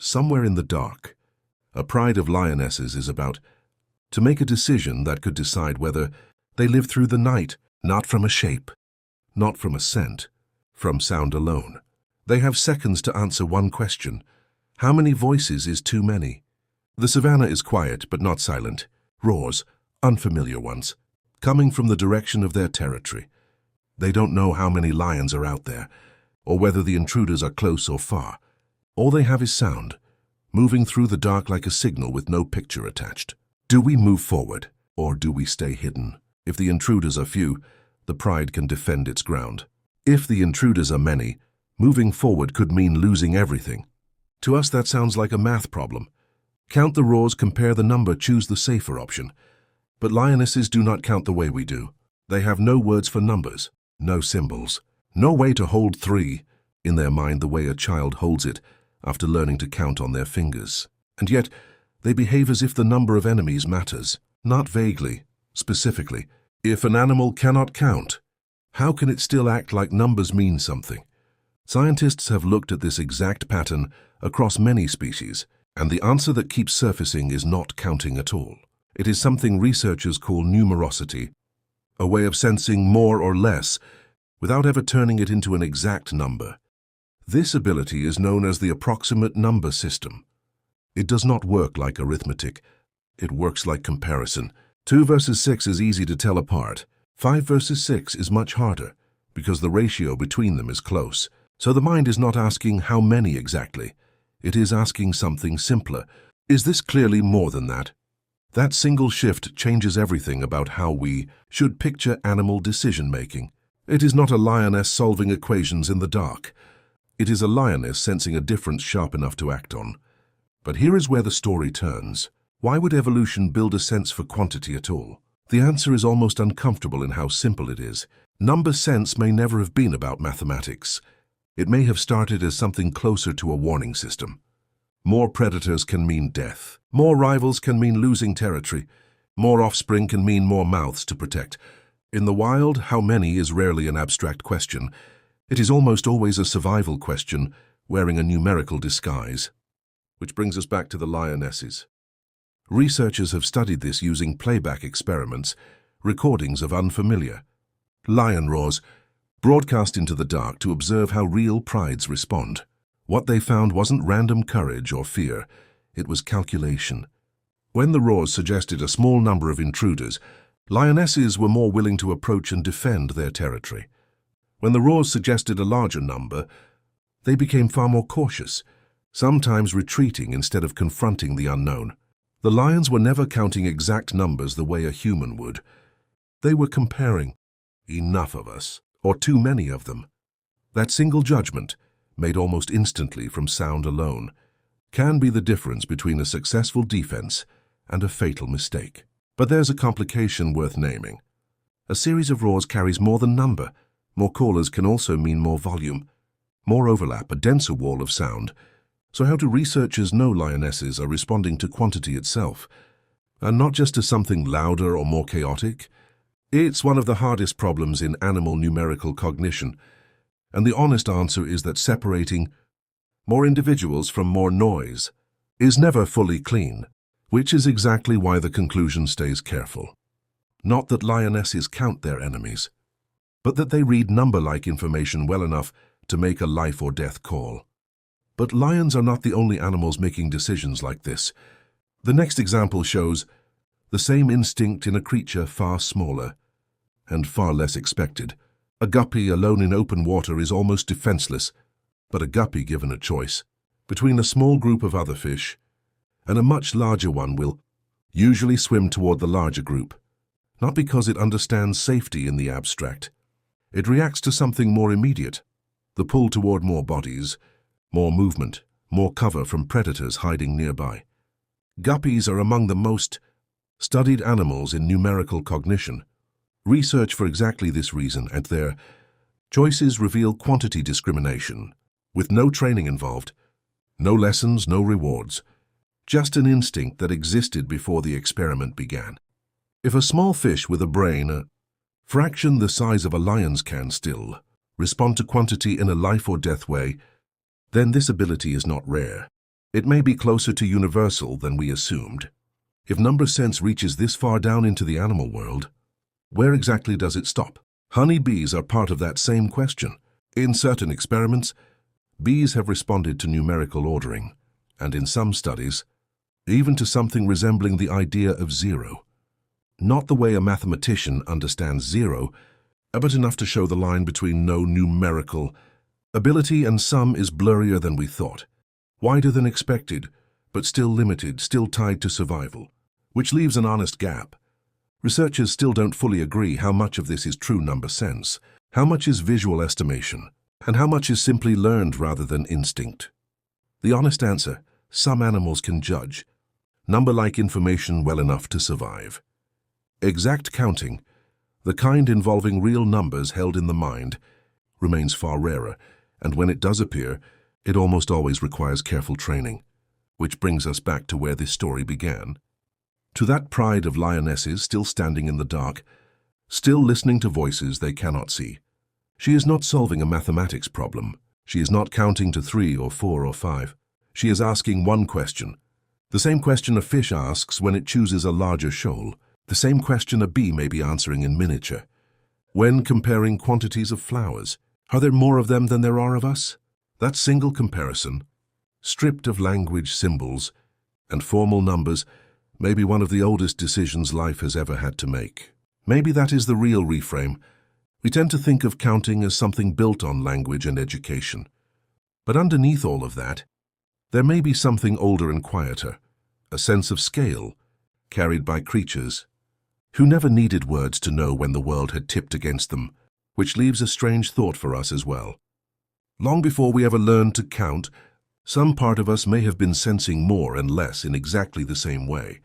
somewhere in the dark, a pride of lionesses is about to make a decision that could decide whether they live through the night, not from a shape, not from a scent, from sound alone. They have seconds to answer one question. How many voices is too many? The savannah is quiet but not silent. Roars, unfamiliar ones, coming from the direction of their territory. They don't know how many lions are out there, or whether the intruders are close or far. All they have is sound, moving through the dark like a signal with no picture attached. Do we move forward, or do we stay hidden? If the intruders are few, the pride can defend its ground. If the intruders are many, moving forward could mean losing everything. To us, that sounds like a math problem. Count the roars, compare the number, choose the safer option. But lionesses do not count the way we do. They have no words for numbers, no symbols, no way to hold 3 in their mind the way a child holds it after learning to count on their fingers. And yet, they behave as if the number of enemies matters, not vaguely, specifically. If an animal cannot count, how can it still act like numbers mean something? Scientists have looked at this exact pattern across many species, and the answer that keeps surfacing is not counting at all. It is something researchers call numerosity, a way of sensing more or less without ever turning it into an exact number. This ability is known as the Approximate Number System. It does not work like arithmetic. It works like comparison. 2 versus 6 is easy to tell apart. 5 versus 6 is much harder because the ratio between them is close. So the mind is not asking how many exactly. It is asking something simpler. Is this clearly more than that? That single shift changes everything about how we should picture animal decision-making. It is not a lioness solving equations in the dark. It is a lioness sensing a difference sharp enough to act on. But here is where the story turns. Why would evolution build a sense for quantity at all? The answer is almost uncomfortable in how simple it is. Number sense may never have been about mathematics. It may have started as something closer to a warning system. More predators can mean death. More rivals can mean losing territory. More offspring can mean more mouths to protect. In the wild, how many is rarely an abstract question. It is almost always a survival question, wearing a numerical disguise. Which brings us back to the lionesses. Researchers have studied this using playback experiments, recordings of unfamiliar lion roars, broadcast into the dark to observe how real prides respond. What they found wasn't random courage or fear, it was calculation. When the roars suggested a small number of intruders, lionesses were more willing to approach and defend their territory. When the roars suggested a larger number, they became far more cautious, sometimes retreating instead of confronting the unknown. The lions were never counting exact numbers the way a human would. They were comparing enough of us, or too many of them. That single judgment, made almost instantly from sound alone, can be the difference between a successful defense and a fatal mistake. But there's a complication worth naming. A series of roars carries more than number. More callers can also mean more volume, more overlap, a denser wall of sound. So how do researchers know lionesses are responding to quantity itself, and not just to something louder or more chaotic? It's one of the hardest problems in animal numerical cognition, and the honest answer is that separating more individuals from more noise is never fully clean, which is exactly why the conclusion stays careful. Not that lionesses count their enemies, but that they read number-like information well enough to make a life or death call. But lions are not the only animals making decisions like this. The next example shows the same instinct in a creature far smaller and far less expected. A guppy alone in open water is almost defenseless, but a guppy given a choice between a small group of other fish and a much larger one will usually swim toward the larger group, not because it understands safety in the abstract. It reacts to something more immediate, the pull toward more bodies, more movement, more cover from predators hiding nearby. Guppies are among the most studied animals in numerical cognition. Research for exactly this reason, and their choices reveal quantity discrimination, with no training involved, no lessons, no rewards, just an instinct that existed before the experiment began. If a small fish with a brain, a fraction the size of a lion's, can still respond to quantity in a life or death way, then this ability is not rare. It may be closer to universal than we assumed. If number sense reaches this far down into the animal world, where exactly does it stop? Honeybees are part of that same question. In certain experiments, bees have responded to numerical ordering, and in some studies, even to something resembling the idea of zero. Not the way a mathematician understands zero, but enough to show the line between no numerical ability and some is blurrier than we thought, wider than expected, but still limited, still tied to survival, which leaves an honest gap. Researchers still don't fully agree how much of this is true number sense, how much is visual estimation, and how much is simply learned rather than instinct. The honest answer: some animals can judge number-like information well enough to survive. Exact counting, the kind involving real numbers held in the mind, remains far rarer, and when it does appear, it almost always requires careful training, which brings us back to where this story began. To that pride of lionesses still standing in the dark, still listening to voices they cannot see. She is not solving a mathematics problem. She is not counting to 3 or 4 or 5. She is asking one question. The same question a fish asks when it chooses a larger shoal. The same question a bee may be answering in miniature. When comparing quantities of flowers, are there more of them than there are of us? That single comparison, stripped of language, symbols, and formal numbers, may be one of the oldest decisions life has ever had to make. Maybe that is the real reframe. We tend to think of counting as something built on language and education. But underneath all of that, there may be something older and quieter, a sense of scale, carried by creatures who never needed words to know when the world had tipped against them, which leaves a strange thought for us as well. Long before we ever learned to count, some part of us may have been sensing more and less in exactly the same way.